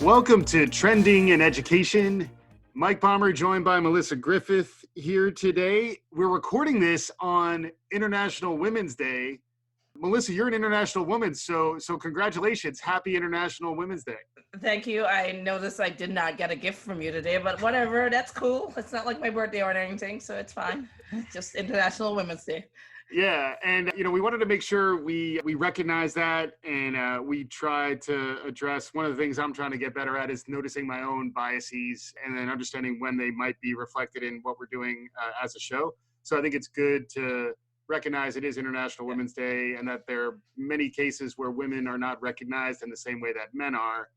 Welcome to Trending in Education. Mike Palmer joined by Melissa Griffith here today. We're recording this on International Women's Day. Melissa, you're an international woman, so congratulations. Happy International Women's Day. Thank you. I noticed I did not get a gift from you today, but whatever, that's cool. It's not like my birthday or anything, so it's fine. It's just International Women's Day. Yeah, and we wanted to make sure we recognize that, and we tried to address one of the things I'm trying to get better at is noticing my own biases and then understanding when they might be reflected in what we're doing as a show. So I think it's good to recognize it is International Women's Day and that there are many cases where women are not recognized in the same way that men are.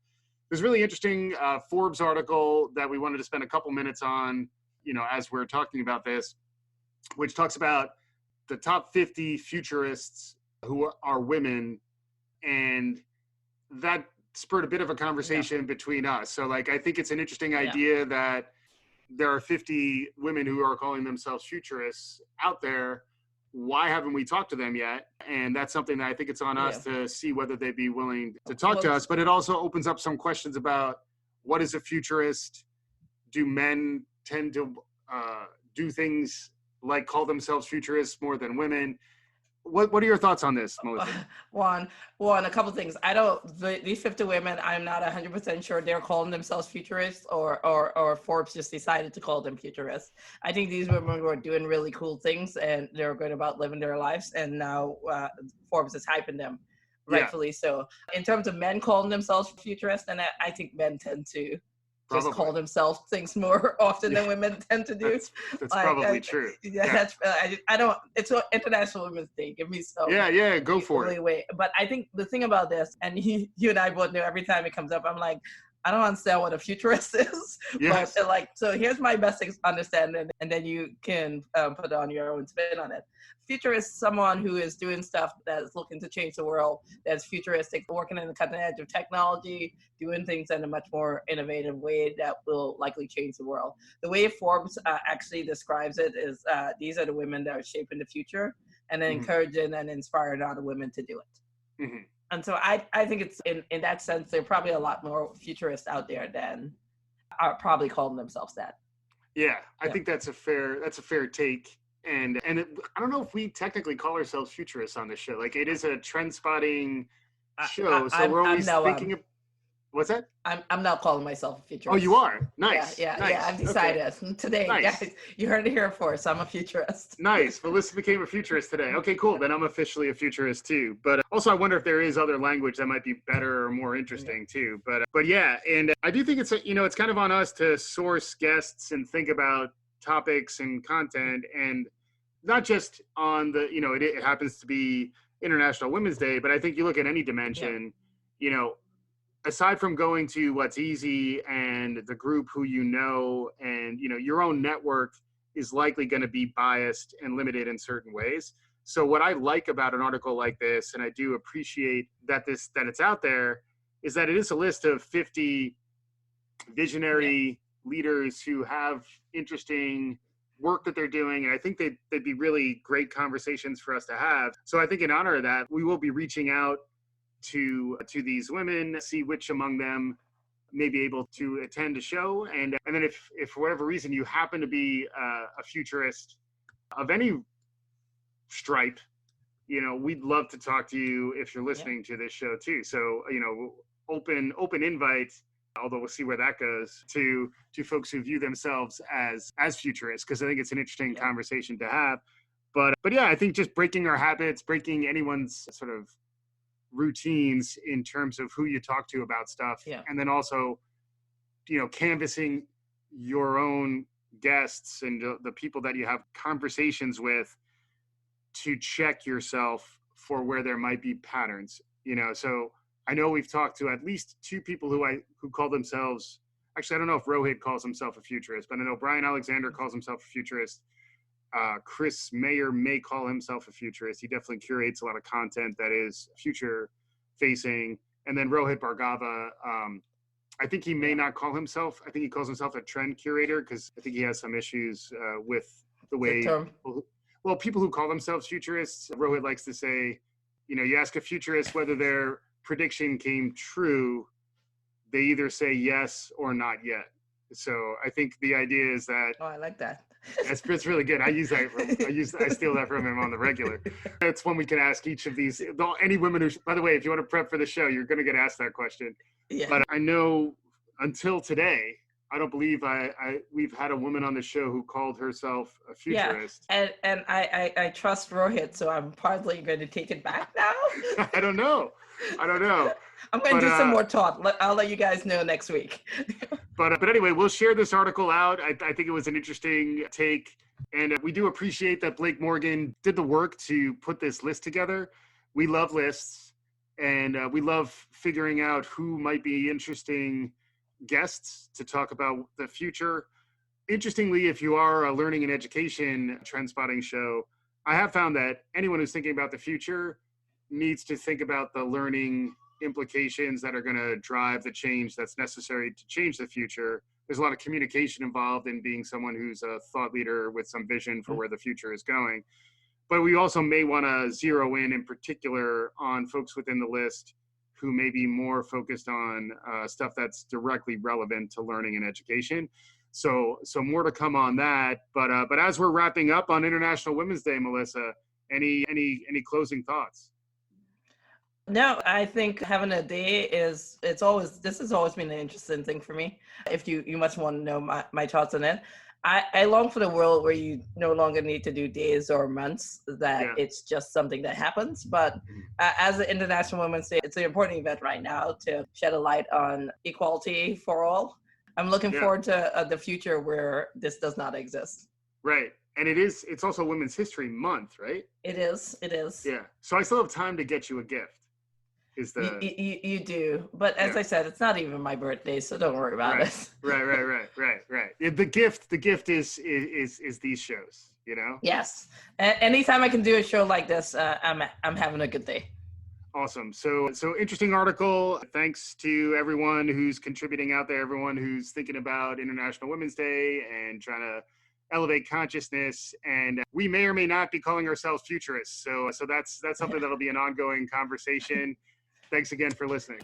There's a really interesting Forbes article that we wanted to spend a couple minutes on, as we're talking about this, which talks about the top 50 futurists who are women, and that spurred a bit of a conversation between us. So I think it's an interesting idea that there are 50 women who are calling themselves futurists out there. Why haven't we talked to them yet? And that's something that I think it's on us to see whether they'd be willing to talk to us. But it also opens up some questions about what is a futurist? Do men tend to do things like call themselves futurists more than women? What are your thoughts on this, Melissa? One, a couple of things. These 50 women, I'm not 100% sure they're calling themselves futurists or Forbes just decided to call them futurists. I think these women were doing really cool things and they're good about living their lives, and now Forbes is hyping them, rightfully so. In terms of men calling themselves futurists, and I think men tend to just call themselves things more often than women tend to do. That's probably true. That's I don't. It's International Women's Day. Give me some. Go for it. Wait. But I think the thing about this, and you and I both know every time it comes up, I'm like, I don't understand what a futurist is. Yes. But so here's my best understanding, and then you can put on your own spin on it. Futurist is someone who is doing stuff that is looking to change the world, that's futuristic, working in the cutting edge of technology, doing things in a much more innovative way that will likely change the world. The way Forbes actually describes it is these are the women that are shaping the future and then encouraging and inspiring other women to do it. Mm-hmm. And so I think it's in that sense, there are probably a lot more futurists out there than are probably calling themselves that. Yeah, I think that's a fair take. And I don't know if we technically call ourselves futurists on this show. It is a trend spotting show, so we're always thinking of. What's that? I'm not calling myself a futurist. Oh, you are? Nice. Yeah. Nice. I've decided today, nice. Guys. You heard it here first. I'm a futurist. Nice. Melissa became a futurist today. Okay, cool. Then I'm officially a futurist too. But also, I wonder if there is other language that might be better or more interesting too. But yeah, and I do think it's kind of on us to source guests and think about topics and content, and not just on the it happens to be International Women's Day, but I think you look at any dimension, aside from going to what's easy and the group who and your own network is likely going to be biased and limited in certain ways. So what I like about an article like this, and I do appreciate that it's out there, is that it is a list of 50 visionary leaders who have interesting work that they're doing, and I think they'd be really great conversations for us to have. So I think in honor of that, we will be reaching out to these women, see which among them may be able to attend a show, and then if for whatever reason you happen to be a futurist of any stripe, we'd love to talk to you if you're listening to this show too. So open invite, although we'll see where that goes, to folks who view themselves as futurists, because I think it's an interesting conversation to have. But yeah, I think just breaking our habits, breaking anyone's sort of routines in terms of who you talk to about stuff, and then also canvassing your own guests and the people that you have conversations with to check yourself for where there might be patterns. So I know we've talked to at least two people who call themselves, actually I don't know if Rohit calls himself a futurist, but I know Brian Alexander calls himself a futurist. Chris Mayer may call himself a futurist. He definitely curates a lot of content that is future facing. And then Rohit Bhargava, I think he may not call himself, I think he calls himself a trend curator, because I think he has some issues with the way, people who call themselves futurists, Rohit likes to say, you ask a futurist whether their prediction came true, they either say yes or not yet. So I think the idea is that Oh, I like that. it's really good. I steal that from him on the regular. It's when we can ask each of these, any women who, by the way, if you want to prep for the show, you're going to get asked that question. Yeah. But I know until today, I don't believe we've had a woman on the show who called herself a futurist. Yeah, and I trust Rohit, so I'm partly going to take it back now. I don't know. I'm going to do some more talk. I'll let you guys know next week. But anyway, we'll share this article out. I think it was an interesting take. And we do appreciate that Blake Morgan did the work to put this list together. We love lists, and we love figuring out who might be interesting guests to talk about the future. Interestingly, if you are a learning and education trend spotting show, I have found that anyone who's thinking about the future needs to think about the learning implications that are going to drive the change that's necessary to change the future. There's a lot of communication involved in being someone who's a thought leader with some vision for where the future is going. But we also may want to zero in particular on folks within the list who may be more focused on stuff that's directly relevant to learning and education. So more to come on that. But as we're wrapping up on International Women's Day, Melissa, any closing thoughts? No, I think having a day this has always been an interesting thing for me. If you much want to know my thoughts on it. I long for the world where you no longer need to do days or months, that it's just something that happens. But as the International Women's Day, it's an important event right now to shed a light on equality for all. I'm looking forward to the future where this does not exist. Right. And it's also Women's History Month, right? It is. Yeah. So I still have time to get you a gift. You do, but as I said, it's not even my birthday, so don't worry about it. Right. The gift is these shows, you know. Yes, anytime I can do a show like this, I'm having a good day. Awesome. So interesting article. Thanks to everyone who's contributing out there, everyone who's thinking about International Women's Day and trying to elevate consciousness. And we may or may not be calling ourselves futurists. So that's something that'll be an ongoing conversation. Thanks again for listening.